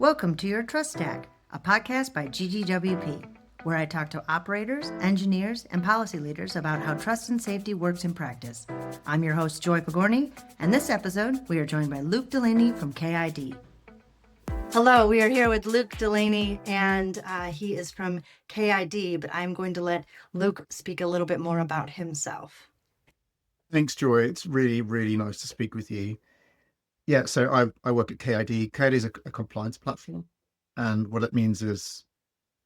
Welcome to Your Trust Stack, a podcast by GGWP, where I talk to operators, engineers, and policy leaders about how trust and safety works in practice. I'm your host, Joy Pagorni, and this episode, we are joined by Luc Delany from KID. Hello, we are here with Luc Delany, and he is from KID, but I'm going to let Luc speak a little bit more about himself. Thanks, Joy. It's really, really nice to speak with you. Yeah, so I work at KID. KID is a compliance platform. And what it means is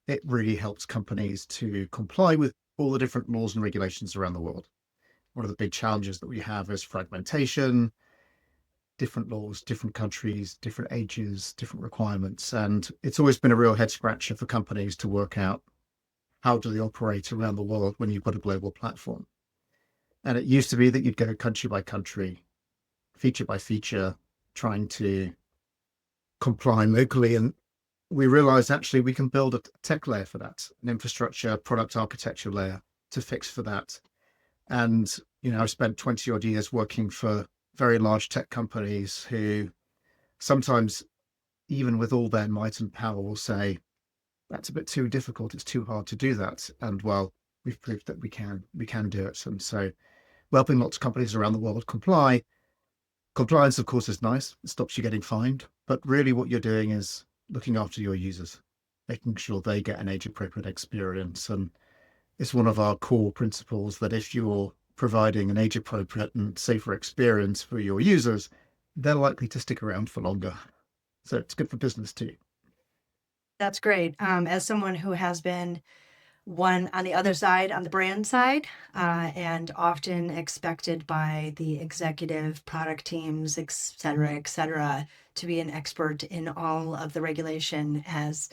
it really helps companies to comply with all the different laws and regulations around the world. One of the big challenges that we have is fragmentation, different laws, different countries, different ages, different requirements. And it's always been a real head scratcher for companies to work out how do they operate around the world when you've got a global platform. And it used to be that you'd go country by country, feature by feature, trying to comply locally. And we realized actually we can build a tech layer for that, an infrastructure, product architecture layer to fix for that. And, I've spent 20 odd years working for very large tech companies who sometimes, even with all their might and power, will say, that's a bit too difficult. It's too hard to do that. And well, we've proved that we can do it. And so helping lots of companies around the world comply. Compliance, of course, is nice. It stops you getting fined. But really what you're doing is looking after your users, making sure they get an age-appropriate experience. And it's one of our core principles that if you're providing an age-appropriate and safer experience for your users, they're likely to stick around for longer. So it's good for business too. That's great. As someone who has been one on the other side, on the brand side, and often expected by the executive product teams, et cetera, to be an expert in all of the regulation as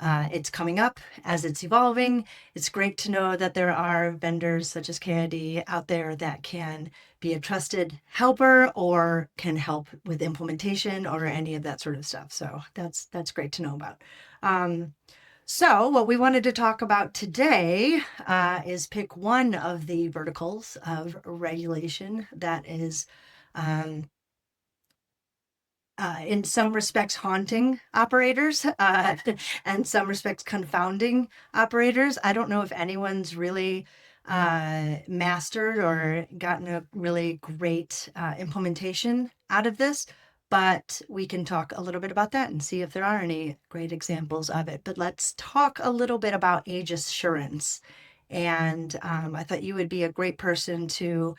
it's coming up, as it's evolving. It's great to know that there are vendors such as KID out there that can be a trusted helper or can help with implementation or any of that sort of stuff. So that's great to know about. So what we wanted to talk about today is pick one of the verticals of regulation that is in some respects haunting operators and some respects confounding operators. I don't know if anyone's really mastered or gotten a really great implementation out of this. But we can talk a little bit about that and see if there are any great examples of it. But let's talk a little bit about age assurance. And I thought you would be a great person to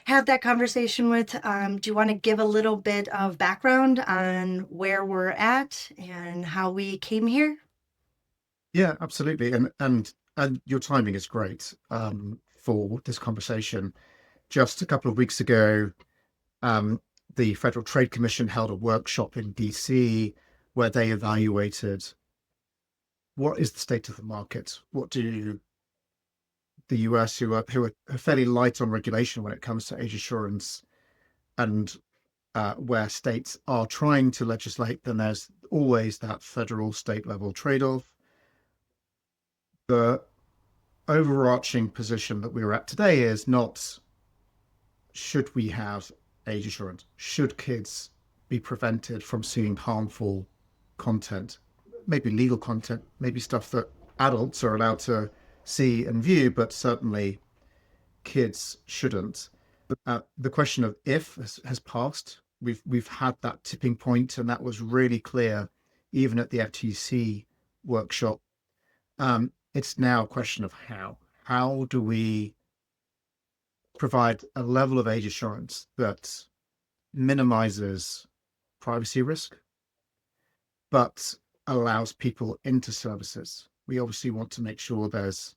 have that conversation with. Do you want to give a little bit of background on where we're at and how we came here? Yeah, absolutely. And your timing is great for this conversation. Just a couple of weeks ago, the Federal Trade Commission held a workshop in DC where they evaluated what is the state of the market. What do the US, who are fairly light on regulation when it comes to age assurance, and where states are trying to legislate, then there's always that federal state level trade-off. The overarching position that we're at today is not should we have age assurance? Should kids be prevented from seeing harmful content? Maybe legal content, maybe stuff that adults are allowed to see and view, but certainly kids shouldn't. The question of if has passed. We've had that tipping point, and that was really clear even at the FTC workshop. It's now a question of how. How do we provide a level of age assurance that minimizes privacy risk, but allows people into services? We obviously want to make sure there's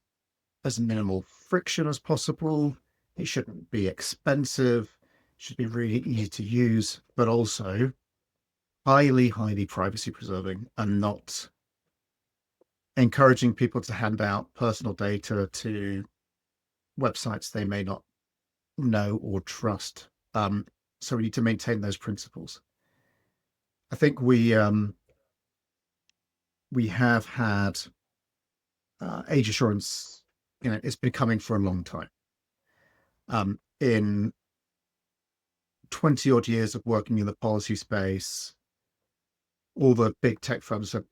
as minimal friction as possible. It shouldn't be expensive. It should be really easy to use, but also highly, highly privacy preserving and not encouraging people to hand out personal data to websites they may not know or trust. So we need to maintain those principles. I think we have had age assurance. It's been coming for a long time. In 20 odd years of working in the policy space, all the big tech firms said,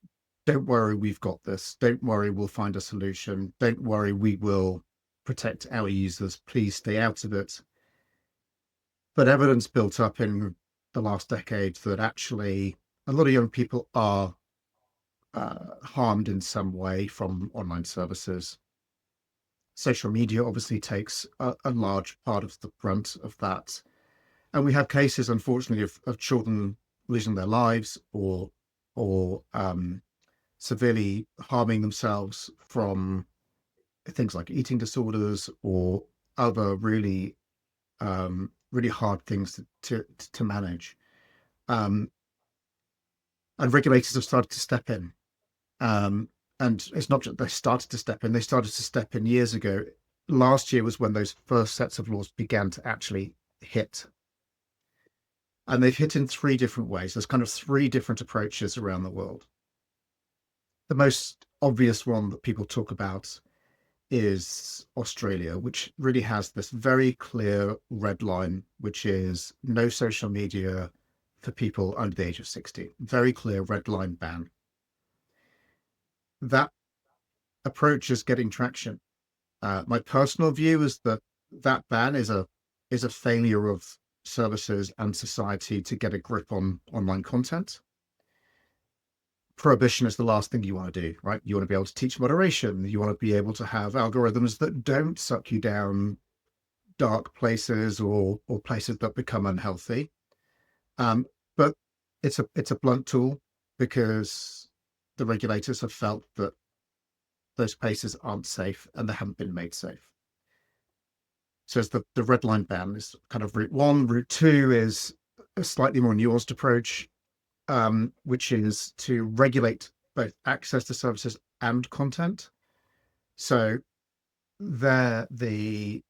don't worry, we've got this. Don't worry, we'll find a solution. Don't worry, we will protect our users. Please stay out of it. But evidence built up in the last decade that actually a lot of young people are harmed in some way from online services. Social media obviously takes a large part of the brunt of that. And we have cases, unfortunately, of children losing their lives or severely harming themselves from things like eating disorders or other really hard things to manage. Um, and regulators have started to step in. Um, and it's not just they started to step in; they started to step in years ago. Last year was when those first sets of laws began to actually hit, and they've hit in three different ways. There's kind of three different approaches around the world. The most obvious one that people talk about is Australia, which really has this very clear red line, which is no social media for people under the age of 60. Very clear red line ban. That approach is getting traction. My personal view is that that ban is a failure of services and society to get a grip on online content. Prohibition is the last thing you want to do, right? You want to be able to teach moderation. You want to be able to have algorithms that don't suck you down dark places or places that become unhealthy. But it's a blunt tool because the regulators have felt that those places aren't safe and they haven't been made safe. So as the red line ban is kind of route one. Route two is a slightly more nuanced approach, which is to regulate both access to services and content. So there, the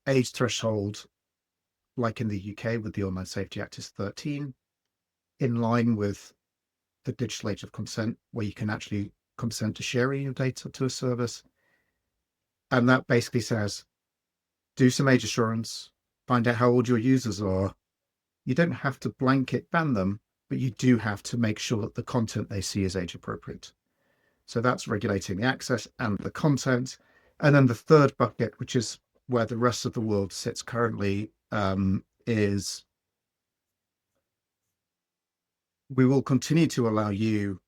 age threshold, like in the UK with the Online Safety Act, is 13, in line with the digital age of consent, where you can actually consent to sharing your data to a service. And that basically says, do some age assurance, find out how old your users are. You don't have to blanket ban them, but you do have to make sure that the content they see is age appropriate. So that's regulating the access and the content. And then the third bucket, which is where the rest of the world sits currently, is we will continue to allow you,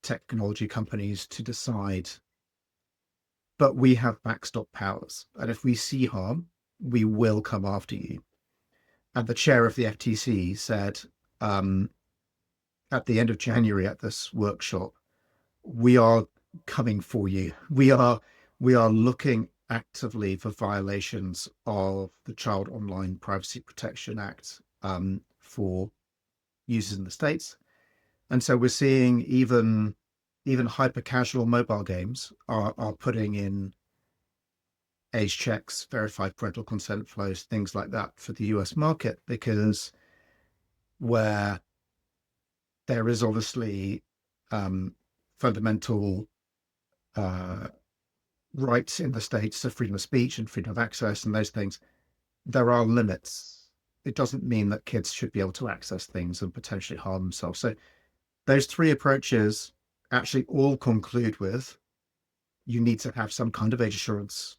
technology companies, to decide, but we have backstop powers. And if we see harm, we will come after you. And the chair of the FTC said at the end of January at this workshop, we are coming for you. We are looking actively for violations of the Child Online Privacy Protection Act for users in the States. And so we're seeing even hyper casual mobile games are putting in age checks, verified parental consent flows, things like that for the US market, because where there is obviously fundamental rights in the States to freedom of speech and freedom of access and those things, there are limits. It doesn't mean that kids should be able to access things and potentially harm themselves. So those three approaches actually all conclude with you need to have some kind of age assurance,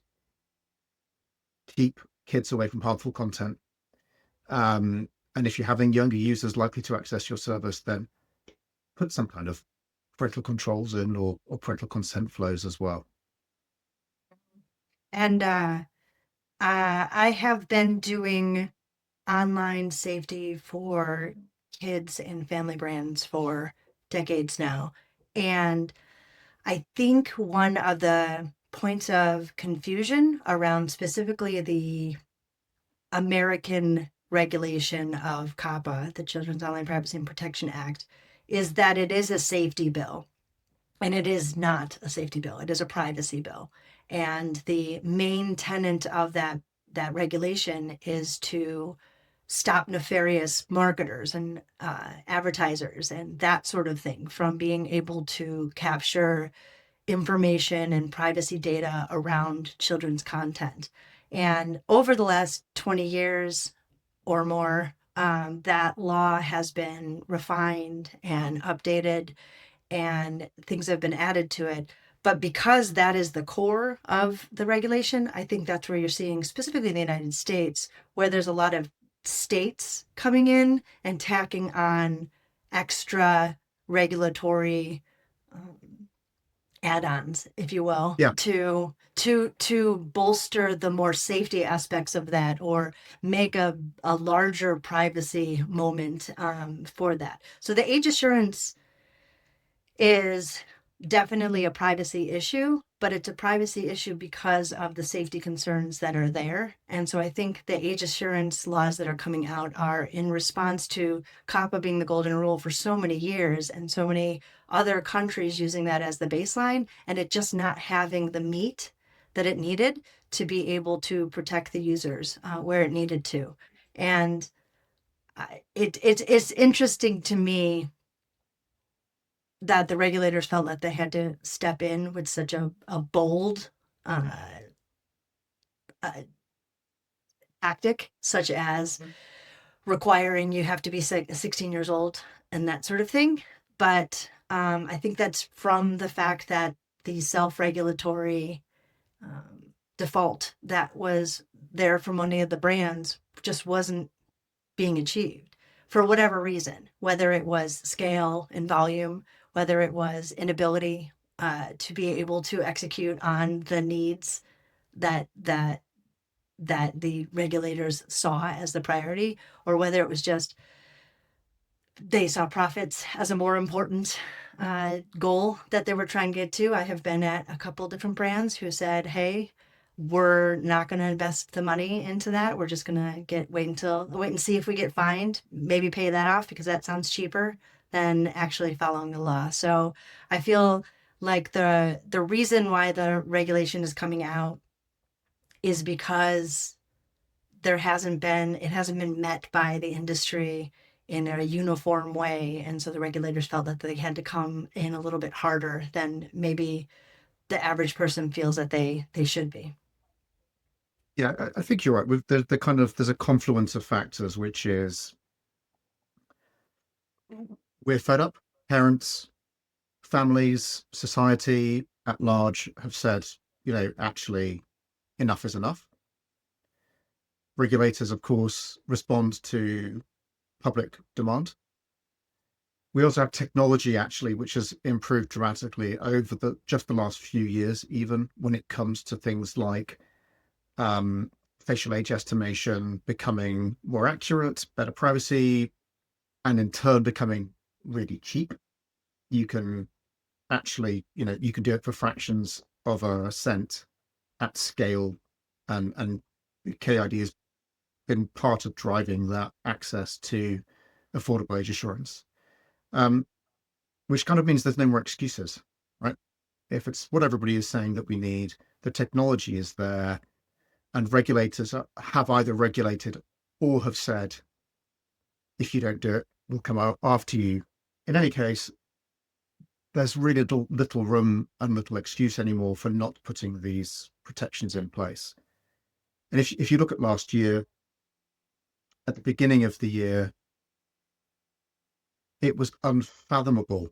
keep kids away from harmful content. And if you're having younger users likely to access your service, then put some kind of parental controls in or parental consent flows as well. And I have been doing online safety for kids and family brands for decades now. And I think one of the points of confusion around specifically the American regulation of COPPA, the Children's Online Privacy and Protection Act, is that it is a safety bill. And it is not a safety bill, it is a privacy bill. And the main tenet of that regulation is to stop nefarious marketers and advertisers and that sort of thing from being able to capture information and privacy data around children's content. And over the last 20 years or more, that law has been refined and updated and things have been added to it. But because that is the core of the regulation, I think that's where you're seeing, specifically in the United States, where there's a lot of states coming in and tacking on extra regulatory add-ons, if you will, Yeah, to bolster the more safety aspects of that, or make a larger privacy moment for that. So the age assurance is definitely a privacy issue, but it's a privacy issue because of the safety concerns that are there. And so I think the age assurance laws that are coming out are in response to COPPA being the golden rule for so many years and so many other countries using that as the baseline, and it just not having the meat that it needed to be able to protect the users where it needed to. And it's interesting to me that the regulators felt that they had to step in with such a bold uh, uh, tactic, such as requiring you have to be 16 years old and that sort of thing. But I think that's from the fact that the self regulatory default that was there for many of the brands just wasn't being achieved for whatever reason, whether it was scale and volume, whether it was inability to be able to execute on the needs that the regulators saw as the priority, or whether it was just they saw profits as a more important goal that they were trying to get to. I have been at a couple different brands who said, "Hey, we're not going to invest the money into that. We're just going to wait and see if we get fined. Maybe pay that off because that sounds cheaper than actually following the law." So I feel like the reason why the regulation is coming out is because it hasn't been met by the industry in a uniform way, and so the regulators felt that they had to come in a little bit harder than maybe the average person feels that they should be. yeah, I think you're right. With the kind of there's a confluence of factors, which is we're fed up. Parents, families, society at large have said, actually enough is enough. Regulators, of course, respond to public demand. We also have technology actually, which has improved dramatically over just the last few years, even when it comes to things like facial age estimation becoming more accurate, better privacy, and in turn becoming really cheap. You can actually, you can do it for fractions of a cent at scale, and KID has been part of driving that access to affordable age assurance. Um, which kind of means there's no more excuses, right? If it's what everybody is saying that we need, the technology is there, and regulators have either regulated or have said, if you don't do it, we'll come out after you. In any case, there's really little room and little excuse anymore for not putting these protections in place. And if you look at last year, at the beginning of the year, it was unfathomable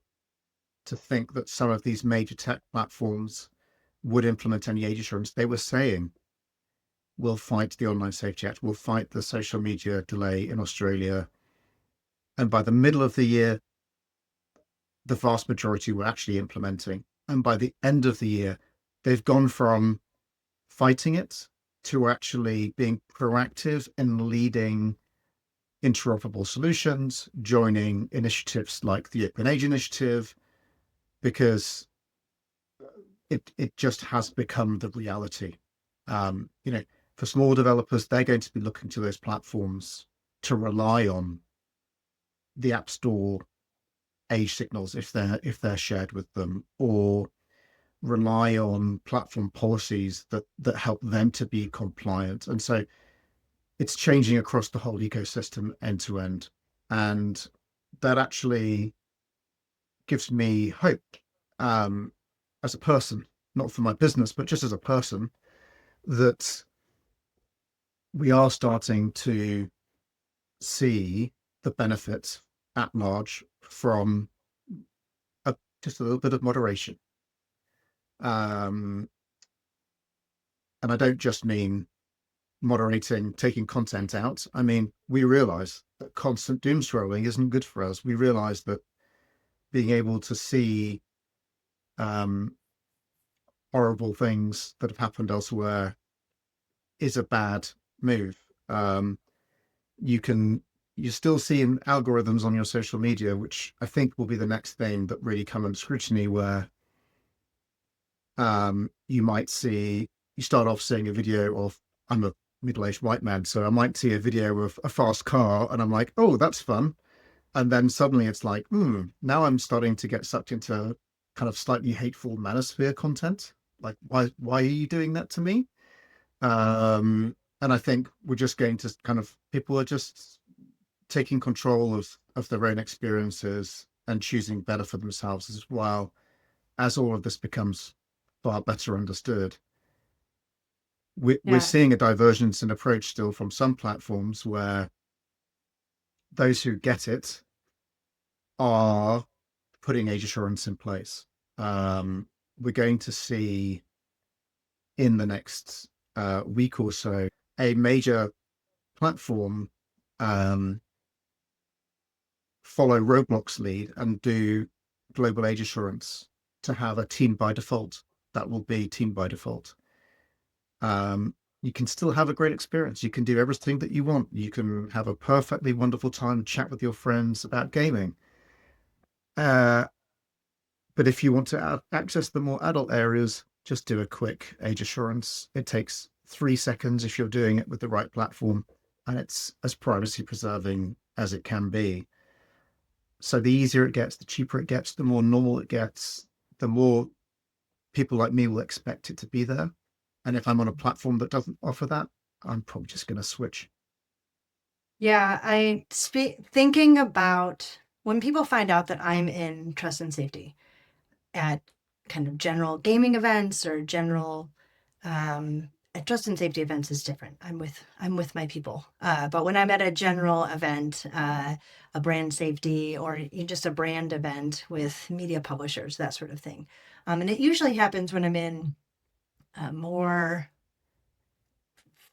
to think that some of these major tech platforms would implement any age assurance. They were saying, we'll fight the Online Safety Act, we'll fight the social media delay in Australia. And by the middle of the year, the vast majority were actually implementing. And by the end of the year, they've gone from fighting it to actually being proactive in leading interoperable solutions, joining initiatives like the Open Age Initiative, because it just has become the reality. Um, you know, for small developers, they're going to be looking to those platforms to rely on the App Store age signals if they're shared with them, or rely on platform policies that help them to be compliant. And so it's changing across the whole ecosystem end to end. And that actually gives me hope, um, as a person, not for my business, but just as a person, that we are starting to see the benefits at large from just a little bit of moderation. Um, and I don't just mean moderating, taking content out. I mean, we realize that constant doom scrolling isn't good for us. We realize that being able to see um, horrible things that have happened elsewhere is a bad move. You can you're still seeing algorithms on your social media, which I think will be the next thing that really come under scrutiny, where you might see you start off seeing a video of I'm a middle-aged white man, so I might see a video of a fast car, and I'm like, oh, that's fun. And then suddenly it's like, now I'm starting to get sucked into kind of slightly hateful manosphere content. Like, why are you doing that to me? And I think we're just going to kind of people are just taking control of their own experiences and choosing better for themselves as well as all of this becomes far better understood. We're Yeah. seeing a divergence in approach still from some platforms where those who get it are putting age assurance in place. We're going to see in the next week or so a major platform um, follow Roblox lead and do global age assurance to have a team by default. That will be team by default. You can still have a great experience. You can do everything that you want. You can have a perfectly wonderful time, chat with your friends about gaming. Uh, but if you want to access the more adult areas, just do a quick age assurance. It takes 3 seconds if you're doing it with the right platform, and it's as privacy preserving as it can be. So the easier it gets, the cheaper it gets, the more normal it gets, the more people like me will expect it to be there. And if I'm on a platform that doesn't offer that, I'm probably just going to switch. Yeah, thinking about when people find out that I'm in trust and safety at kind of general gaming events or general at trust and safety events is different. I'm with my people. But when I'm at a general event, a brand safety or just a brand event with media publishers, that sort of thing, and it usually happens when I'm in more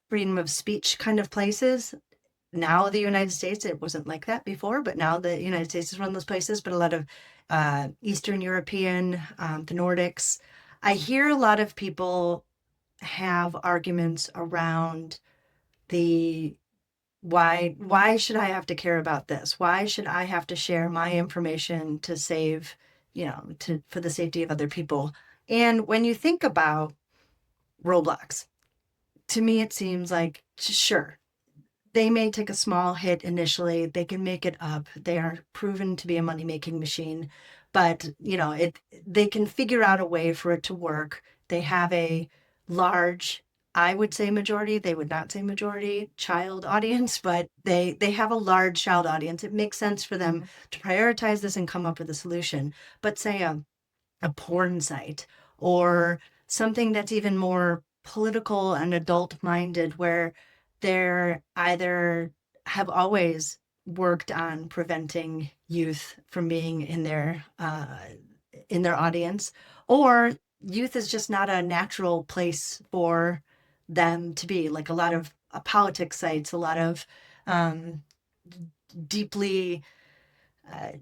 freedom of speech kind of places. Now the United States, it wasn't like that before, but now the United States is one of those places. But a lot of Eastern European, the Nordics, I hear a lot of people have arguments around the why should I have to care about this? Why should I have to share my information to save, to for the safety of other people? And when you think about Roblox, to me it seems like sure, they may take a small hit initially. They can make it up. They are proven to be a money making machine, but they can figure out a way for it to work. They have a large, I would say majority, they would not say majority child audience, but they have a large child audience. It makes sense for them to prioritize this and come up with a solution. But say a porn site or something that's even more political and adult minded where they're either have always worked on preventing youth from being in their audience, or youth is just not a natural place for them to be, like a lot of politics sites, a lot of um, deeply uh,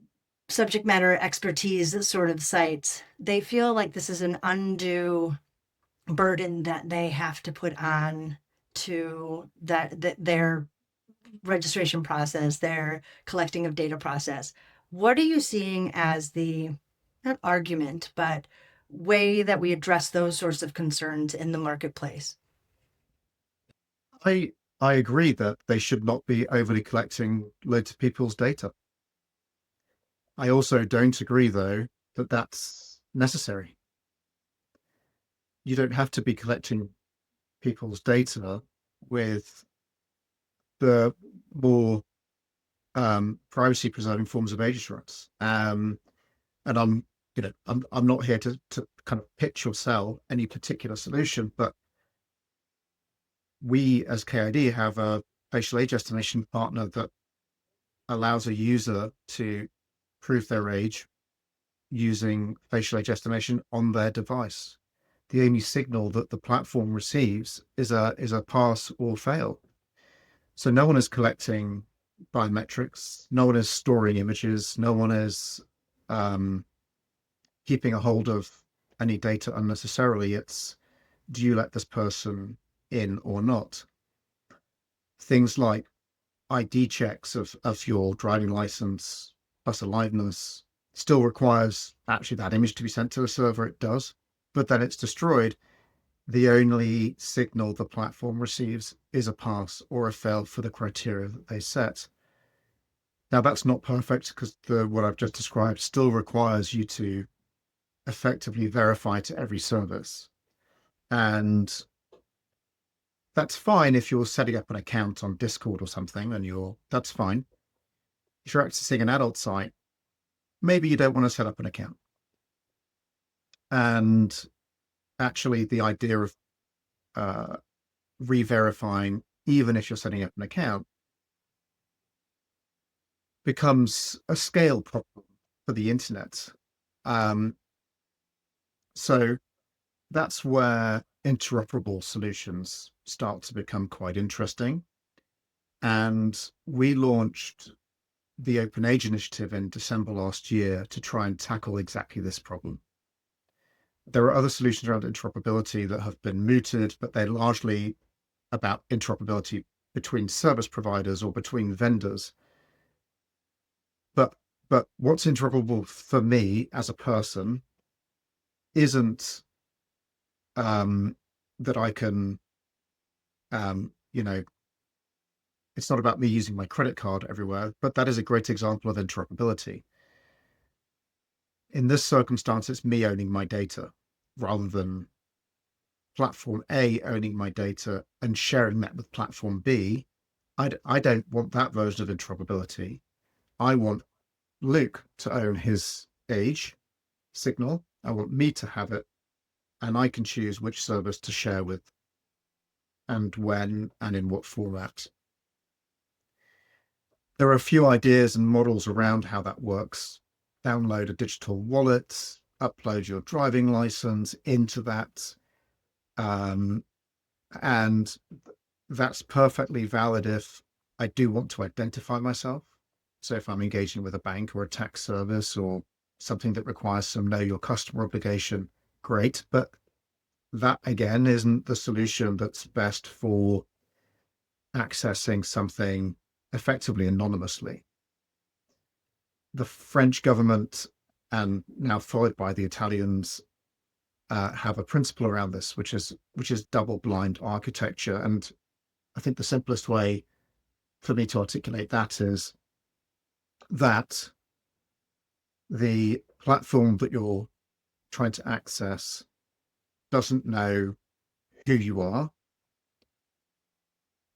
subject matter expertise sort of sites. They feel like this is an undue burden that they have to put on to that their registration process, their collecting of data process. What are you seeing as the not argument, but way that we address those sorts of concerns in the marketplace? I I agree that they should not be overly collecting loads of people's data. I also don't agree, though, that that's necessary. You don't have to be collecting people's data with the more privacy preserving forms of age assurance. And I'm not here to kind of pitch or sell any particular solution, but we as KID have a facial age estimation partner that allows a user to prove their age using facial age estimation on their device. The only signal that the platform receives is a pass or fail. So no one is collecting biometrics, no one is storing images, no one is um, keeping a hold of any data unnecessarily. It's, do you let this person in or not? Things like ID checks of your driving license plus aliveness still requires actually that image to be sent to a server. It does, but then it's destroyed. The only signal the platform receives is a pass or a fail for the criteria that they set. Now, that's not perfect because what I've just described still requires you to effectively verify to every service. And that's fine if you're setting up an account on Discord or something, and that's fine. If you're accessing an adult site, maybe you don't want to set up an account. And actually, the idea of re-verifying, even if you're setting up an account, becomes a scale problem for the internet. So that's where interoperable solutions start to become quite interesting. And we launched the Open Age Initiative in December last year to try and tackle exactly this problem. There are other solutions around interoperability that have been mooted, but they're largely about interoperability between service providers or between vendors. But what's interoperable for me as a person isn't that I can, you know, it's not about me using my credit card everywhere, but that is a great example of interoperability. In this circumstance, it's me owning my data rather than platform A owning my data and sharing that with platform B. I don't want that version of interoperability. I want Luke to own his age signal. I want me to have it, and I can choose which service to share with and when and in what format. There are a few ideas and models around how that works. Download a digital wallet, upload your driving license into that. And that's perfectly valid if I do want to identify myself. So if I'm engaging with a bank or a tax service or something that requires some know your customer obligation, great. But that again isn't the solution that's best for accessing something effectively anonymously. The French government, and now followed by the Italians, have a principle around this, which is double-blind architecture. And I think the simplest way for me to articulate that is that the platform that you're trying to access doesn't know who you are,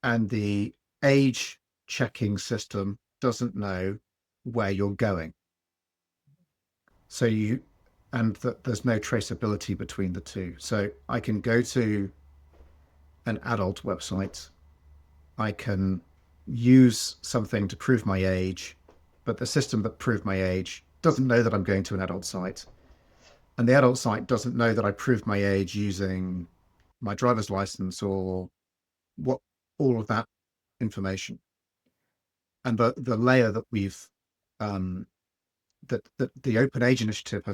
and the age checking system doesn't know where you're going. So there's no traceability between the two. So I can go to an adult website, I can use something to prove my age, but the system that proved my age doesn't know that I'm going to an adult site. And the adult site doesn't know that I proved my age using my driver's license or what, all of that information. And the layer that we've that the Open Age Initiative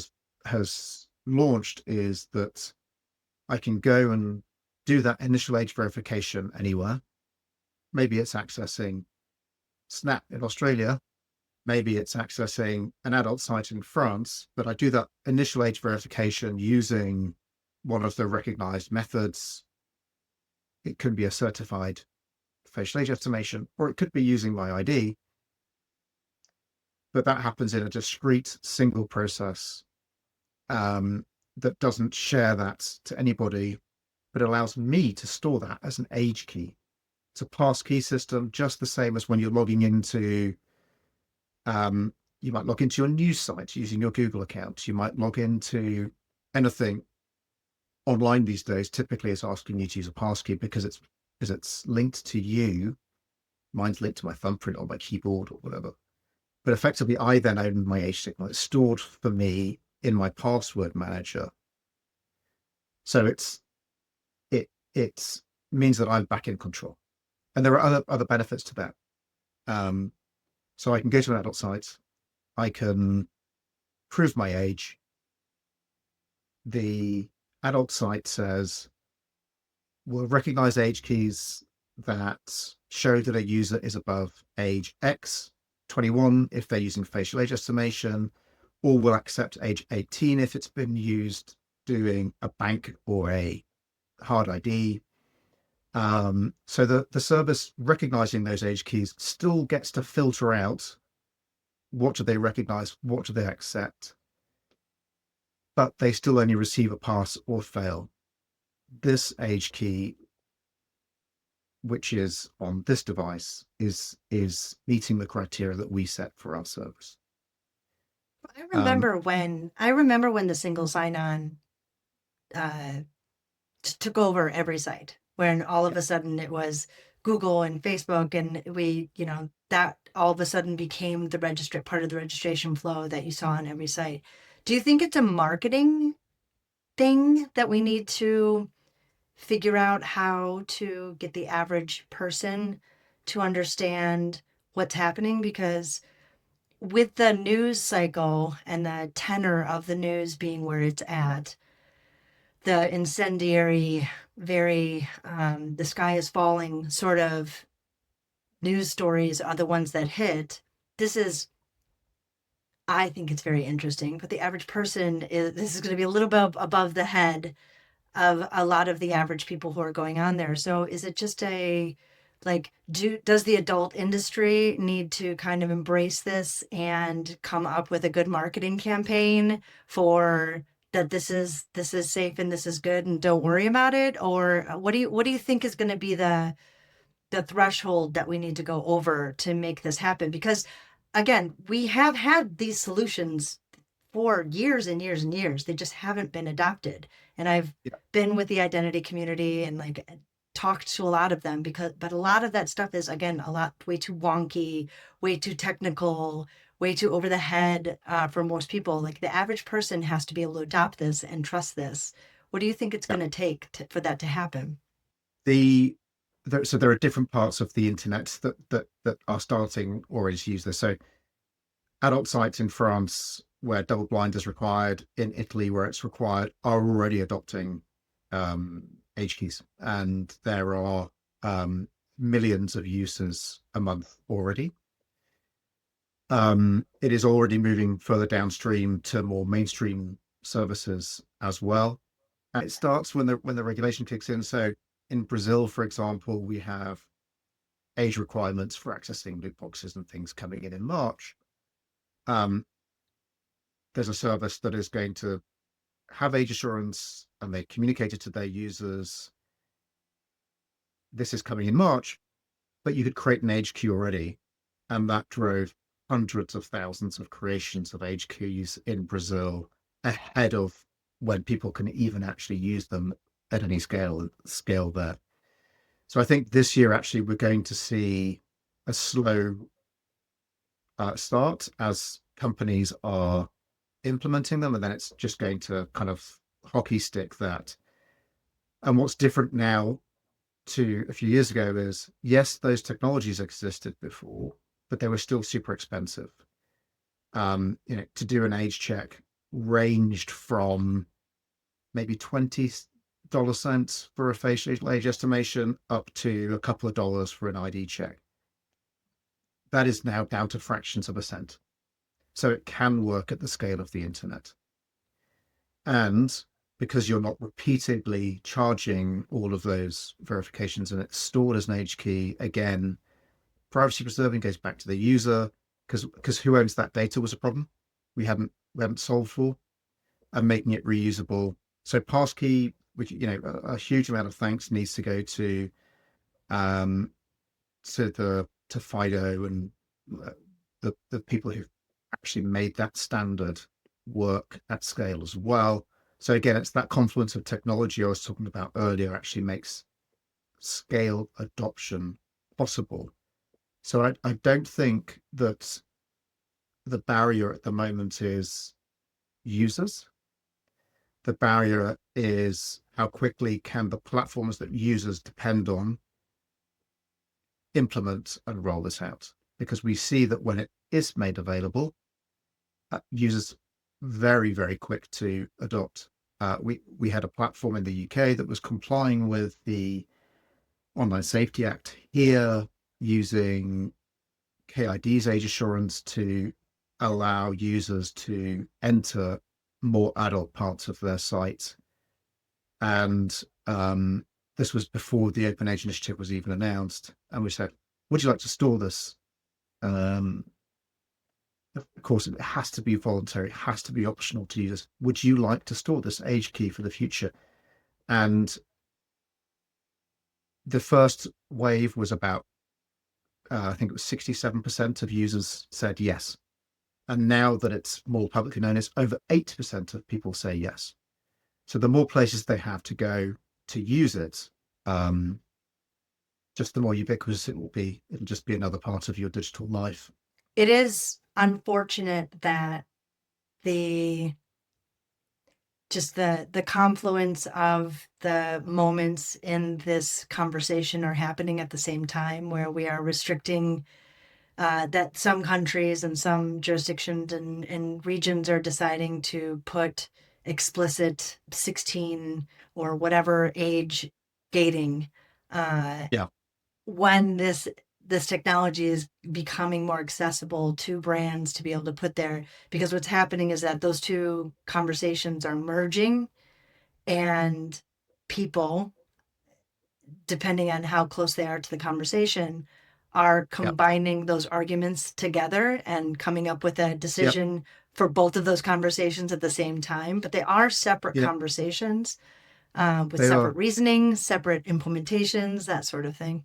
has launched is that I can go and do that initial age verification anywhere. Maybe it's accessing Snap in Australia, maybe it's accessing an adult site in France, but I do that initial age verification using one of the recognized methods. It could be a certified facial age estimation, or it could be using my ID. But that happens in a discrete single process that doesn't share that to anybody, but allows me to store that as an age key. It's a pass key system, just the same as when you're logging into, you might log into your news site using your Google account. You might log into anything online these days. Typically, it's asking you to use a pass key because it's linked to you. Mine's linked to my thumbprint on my keyboard or whatever. But effectively, I then own my age signal. It's stored for me in my password manager. So it means that I'm back in control. And there are other benefits to that. Um, so I can go to an adult site, I can prove my age. The adult site says will recognize age keys that show that a user is above age X, 21 if they're using facial age estimation, or will accept age 18 if it's been used doing a bank or a hard ID. So the service recognizing those age keys still gets to filter out what do they recognize, what do they accept, but they still only receive a pass or fail. This age key, which is on this device, is meeting the criteria that we set for our service. Um, I remember when the single sign-on uh, took over every site, when all of yeah, a sudden it was Google and Facebook, and that all of a sudden became the register part of the registration flow that you saw on every site. Do you think it's a marketing thing that we need to figure out how to get the average person to understand what's happening? Because with the news cycle and the tenor of the news being where it's at, the incendiary, very the sky is falling sort of news stories are the ones that hit. This is, I think it's very interesting, but the average person is, this is going to be a little bit above the head of a lot of the average people who are going on there. So is it just a like does the adult industry need to kind of embrace this and come up with a good marketing campaign for that this is safe and this is good and don't worry about it? Or what do you think is going to be the threshold that we need to go over to make this happen? Because again, we have had these solutions for years and years and years. They just haven't been adopted. And I've yeah. been with the identity community and like talked to a lot of them, but a lot of that stuff is again a lot way too wonky, way too technical, way too over the head for most people. Like the average person has to be able to adopt this and trust this. What do you think it's Yeah. going to take for that to happen? The so there are different parts of the internet that are starting already to use this. So adult sites in France where double blind is required, in Italy where it's required, are already adopting age keys, and there are millions of users a month already. It is already moving further downstream to more mainstream services as well. And it starts when the regulation kicks in. So in Brazil, for example, we have age requirements for accessing loot boxes and things coming in March. Um, there's a service that is going to have age assurance, and they communicate it to their users. This is coming in March, but you could create an age queue already, and that drove hundreds of thousands of creations of age queues in Brazil ahead of when people can even actually use them at any scale there. So I think this year actually we're going to see a slow start as companies are implementing them, and then it's just going to kind of hockey stick that. And what's different now to a few years ago is yes, those technologies existed before, but they were still super expensive. To do an age check ranged from maybe $20 for a facial age estimation up to a couple of dollars for an ID check. That is now down to fractions of a cent. So it can work at the scale of the internet. And because you're not repeatedly charging all of those verifications and it's stored as an age key, again, privacy preserving goes back to the user, because who owns that data was a problem we haven't solved for, and making it reusable. So passkey, which a huge amount of thanks needs to go um to FIDO and the people who've actually made that standard work at scale as well. So again, it's that confluence of technology I was talking about earlier actually makes scale adoption possible. So I don't think that the barrier at the moment is users. The barrier is how quickly can the platforms that users depend on implement and roll this out. Because we see that when it is made available, users very, very quick to adopt. We had a platform in the UK that was complying with the Online Safety Act here, using KID's age assurance to allow users to enter more adult parts of their site. And this was before the Open Age Initiative was even announced. And we said, would you like to store this? Of course, it has to be voluntary, it has to be optional to users. Would you like to store this age key for the future? And the first wave was about, I think it was 67% of users said yes. And now that it's more publicly known, it's over 80% of people say yes. So the more places they have to go to use it, just the more ubiquitous it will be. It'll just be another part of your digital life. It is unfortunate that the the confluence of the moments in this conversation are happening at the same time, where we are restricting that some countries and some jurisdictions and regions are deciding to put explicit 16 or whatever age gating Yeah, when this technology is becoming more accessible to brands to be able to put there, because what's happening is that those two conversations are merging, and people, depending on how close they are to the conversation, are yeah, combining those arguments together and coming up with a yeah. decision for both of those conversations at the same time. But they are separate You know, conversations, with they separate are, reasoning, separate implementations, that sort of thing.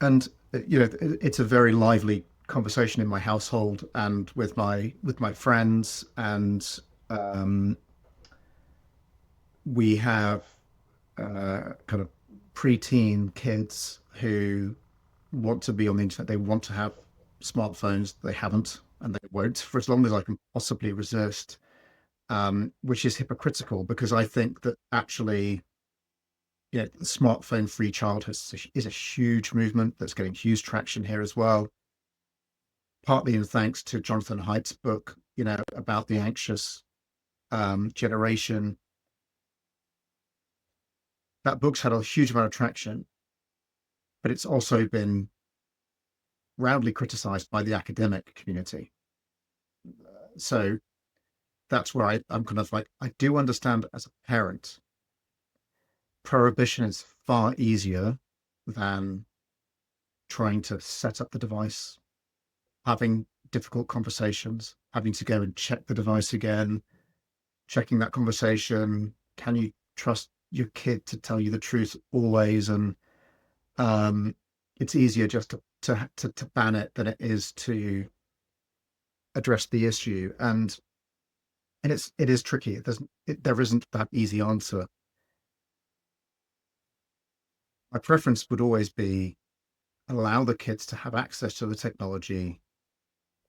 and it's a very lively conversation in my household and with my friends, and um, we have kind of preteen kids who want to be on the internet. They want to have smartphones. They haven't, and they won't for as long as I can possibly resist. Which is hypocritical, because I think that actually, the smartphone-free childhood is a huge movement that's getting huge traction here as well. Partly in thanks to Jonathan Haidt's book, about the anxious generation. That book's had a huge amount of traction, but it's also been roundly criticized by the academic community. So that's where I'm kind of like, I do understand as a parent, prohibition is far easier than trying to set up the device, having difficult conversations, having to go and check the device again, checking that conversation. Can you trust your kid to tell you the truth always? And it's easier just to ban it than it is to address the issue. And it is tricky. There isn't that easy answer. My preference would always be allow the kids to have access to the technology,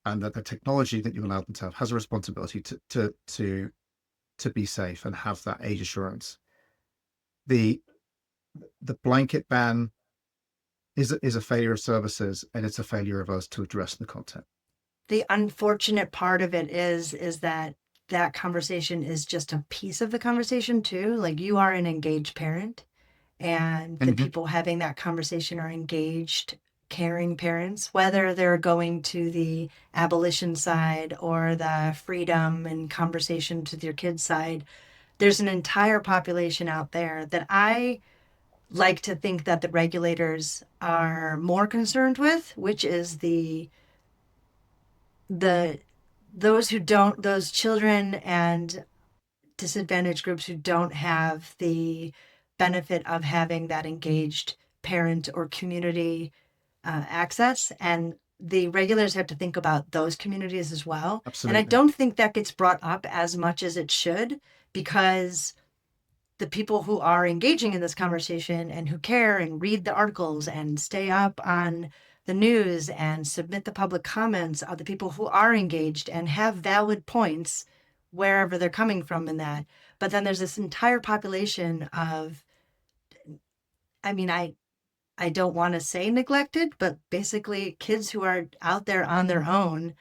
and that the technology that you allow them to have has a responsibility to be safe and have that age assurance. The the blanket ban is a failure of services, and it's a failure of us to address the content. The unfortunate part of it is that that conversation is just a piece of the conversation too. Like, you are an engaged parent, and the Mm-hmm. people having that conversation are engaged, caring parents, whether they're going to the abolition side or the freedom and conversation to their kids side. There's an entire population out there that I like to think that the regulators are more concerned with, which is the those who don't, those children and disadvantaged groups who don't have the benefit of having that engaged parent or community access. And the regulators have to think about those communities as well. And I Absolutely. don't think that gets brought up as much as it should, because the people who are engaging in this conversation and who care and read the articles and stay up on the news and submit the public comments are the people who are engaged and have valid points wherever they're coming from in that. But then there's this entire population of, I mean, I don't want to say neglected, but basically kids who are out there on their own,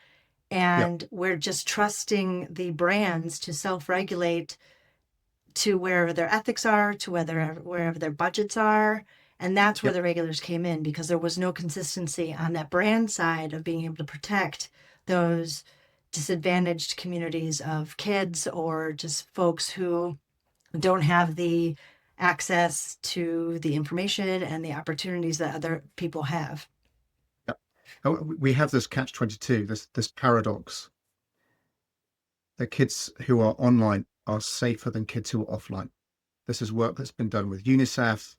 Yep. and we're just trusting the brands to self-regulate to wherever their ethics are, to wherever their budgets are. And that's where Yep. the regulars came in, because there was no consistency on that brand side of being able to protect those disadvantaged communities of kids, or just folks who don't have the access to the information and the opportunities that other people have. Yep. Oh, we have this catch-22, this paradox that kids who are online are safer than kids who are offline. This is work that's been done with UNICEF.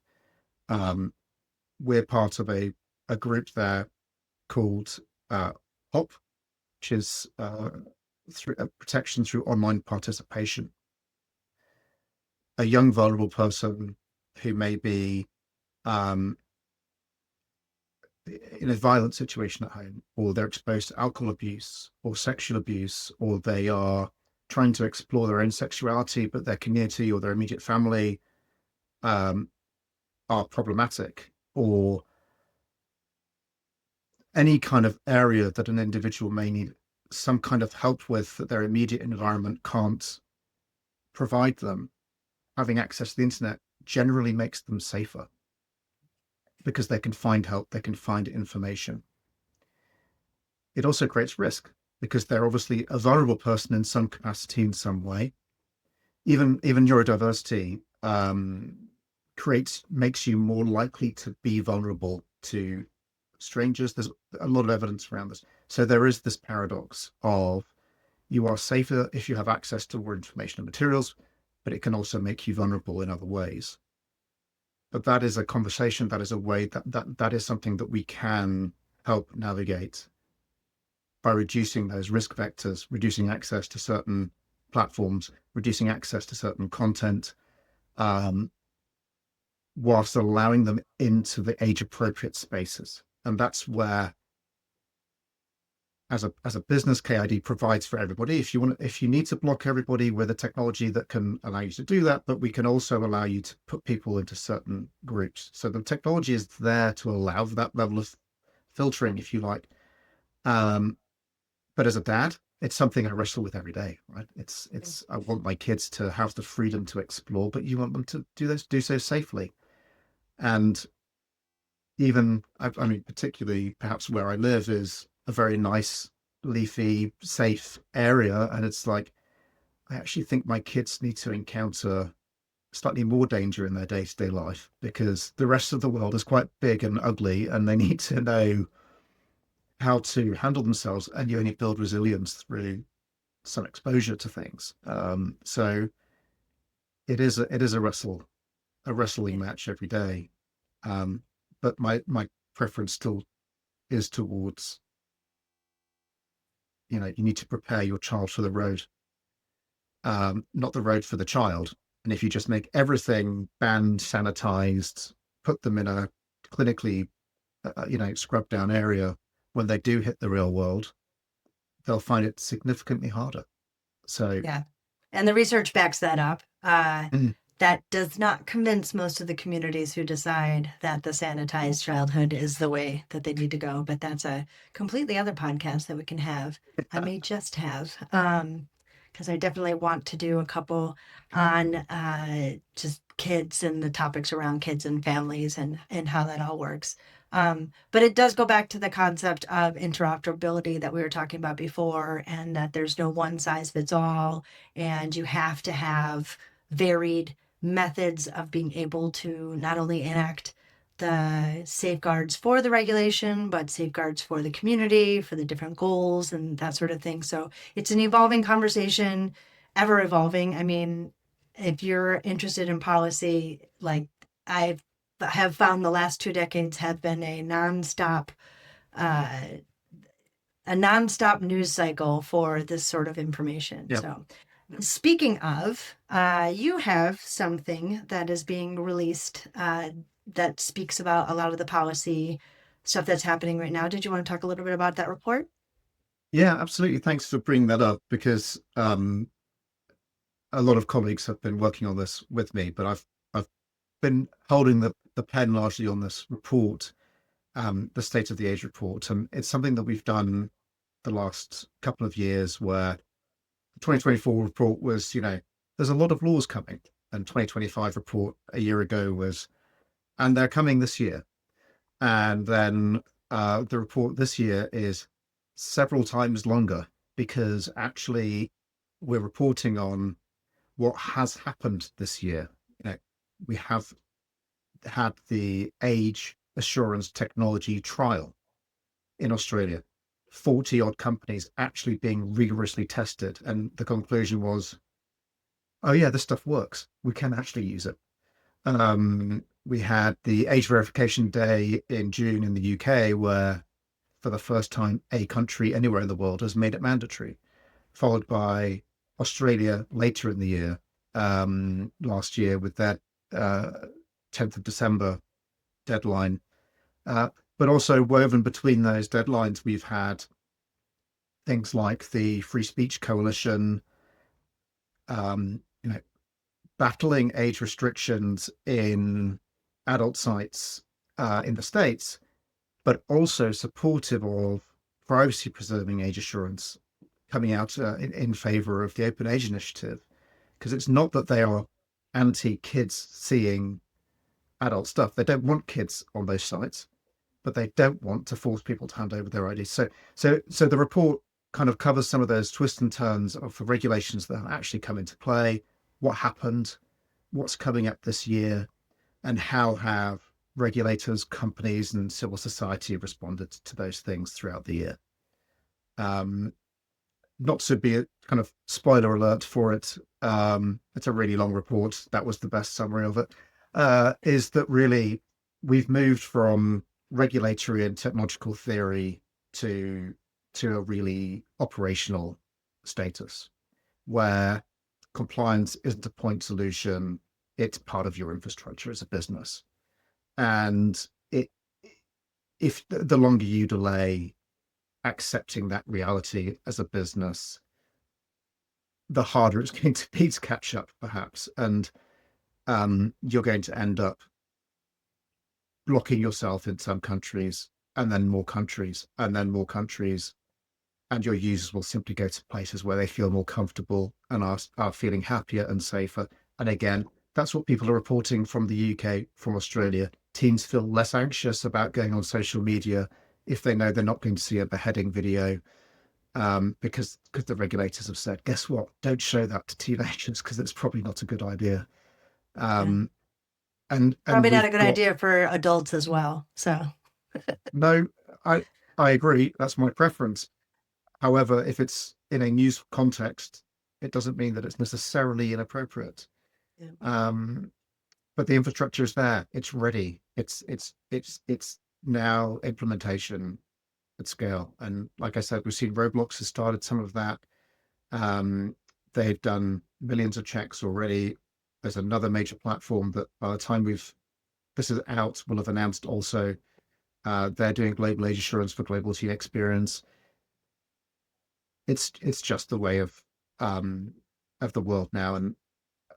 We're part of a group there called COPPA, which is through protection through online participation. A young vulnerable person who may be in a violent situation at home, or they're exposed to alcohol abuse or sexual abuse, or they are trying to explore their own sexuality, but their community or their immediate family are problematic, or any kind of area that an individual may need some kind of help with that their immediate environment can't provide them. Having access to the internet generally makes them safer because they can find help, they can find information. It also creates risk because they're obviously a vulnerable person in some capacity in some way. Even neurodiversity makes you more likely to be vulnerable to strangers. There's a lot of evidence around this. So there is this paradox of you are safer if you have access to more information and materials, but it can also make you vulnerable in other ways. But that is a conversation, that is a way that is something that we can help navigate by reducing those risk vectors, reducing access to certain platforms, reducing access to certain content, whilst allowing them into the age appropriate spaces. And that's where, as a business, KID provides for everybody. If you need to block everybody with a technology that can allow you to do that, but we can also allow you to put people into certain groups. So the technology is there to allow that level of filtering, if you like. But as a dad, it's something I wrestle with every day, right? I want my kids to have the freedom to explore, but you want them to do so safely. And even, I mean, particularly perhaps where I live is a very nice, leafy, safe area. And it's like, I actually think my kids need to encounter slightly more danger in their day-to-day life because the rest of the world is quite big and ugly, and they need to know how to handle themselves. And you only build resilience through some exposure to things. So it is a wrestling match every day. But my preference still is towards, you need to prepare your child for the road, not the road for the child. And if you just make everything banned, sanitized, put them in a clinically, scrubbed down area, when they do hit the real world, they'll find it significantly harder. So Yeah. And the research backs that up. mm, That does not convince most of the communities who decide that the sanitized childhood is the way that they need to go. But that's a completely other podcast that we can have. I may just have, because I definitely want to do a couple on just kids and the topics around kids and families and how that all works. But it does go back to the concept of interoperability that we were talking about before, and that there's no one size fits all, and you have to have varied methods of being able to not only enact the safeguards for the regulation, but safeguards for the community, for the different goals and that sort of thing. So it's an evolving conversation, ever evolving. I mean, if you're interested in policy, like I have found the last 2 decades have been uh, a nonstop news cycle for this sort of information. yeah, So speaking of, you have something that is being released that speaks about a lot of the policy stuff that's happening right now. Did you want to talk a little bit about that report? Yeah, absolutely. Thanks for bringing that up because a lot of colleagues have been working on this with me, but I've been holding the pen largely on this report, the State of the Age report, and it's something that we've done the last couple of years where the 2024 report was, there's a lot of laws coming, and 2025 report a year ago was, and they're coming this year. And then the report this year is several times longer because actually we're reporting on what has happened this year. We have had the age assurance technology trial in Australia, 40 odd companies actually being rigorously tested. And the conclusion was, oh, yeah, this stuff works. We can actually use it. We had the age verification day in June in the UK, where for the first time, a country anywhere in the world has made it mandatory, followed by Australia later in the year, last year with that 10th of December deadline. But also woven between those deadlines, we've had things like the Free Speech Coalition, battling age restrictions in adult sites in the States, but also supportive of privacy preserving age assurance coming out in favor of the Open Age Initiative. Because it's not that they are anti kids seeing adult stuff. They don't want kids on those sites, but they don't want to force people to hand over their IDs. So the report kind of covers some of those twists and turns of the regulations that have actually come into play, what happened, what's coming up this year, and how have regulators, companies, and civil society responded to those things throughout the year. Not to be a kind of spoiler alert for it, it's a really long report. That was the best summary of it. Is that really we've moved from regulatory and technological theory to a really operational status where compliance isn't a point solution, it's part of your infrastructure as a business. And if the longer you delay accepting that reality as a business, the harder it's going to be to catch up, perhaps. And you're going to end up blocking yourself in some countries, and then more countries, and then more countries. And your users will simply go to places where they feel more comfortable and are feeling happier and safer. And again, that's what people are reporting from the UK, from Australia. Teens feel less anxious about going on social media if they know they're not going to see a beheading video, because the regulators have said, guess what? Don't show that to teenagers because it's probably not a good idea. Yeah. And Probably not a we've good got idea for adults as well. So, no, I agree. That's my preference. However, if it's in a news context, it doesn't mean that it's necessarily inappropriate. yeah. But the infrastructure is there. It's ready. It's now implementation at scale. And like I said, we've seen Roblox has started some of that. They've done millions of checks already. There's another major platform that by the time this is out, will have announced also they're doing global age assurance for global teen experience. It's just the way of the world now, and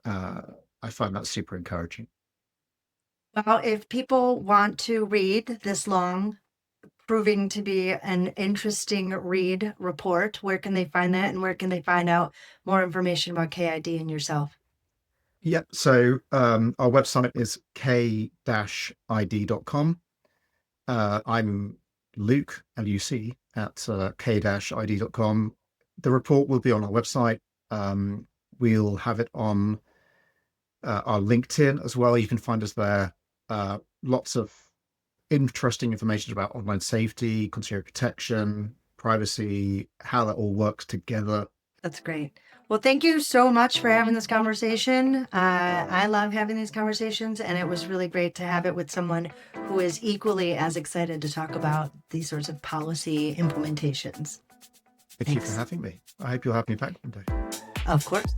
I find that super encouraging. Well, if people want to read this long, proving to be an interesting read report, where can they find that, and where can they find out more information about KID and yourself? Yep. So our website is k-id.com. I'm Luc, Luc, at k-id.com. The report will be on our website. We'll have it on our LinkedIn as well. You can find us there. Lots of interesting information about online safety, consumer protection, privacy, how that all works together. That's great. Well, thank you so much for having this conversation. I love having these conversations, and it was really great to have it with someone who is equally as excited to talk about these sorts of policy implementations. Thank you for Thanks. having me. I hope you'll have me back one day. Of course.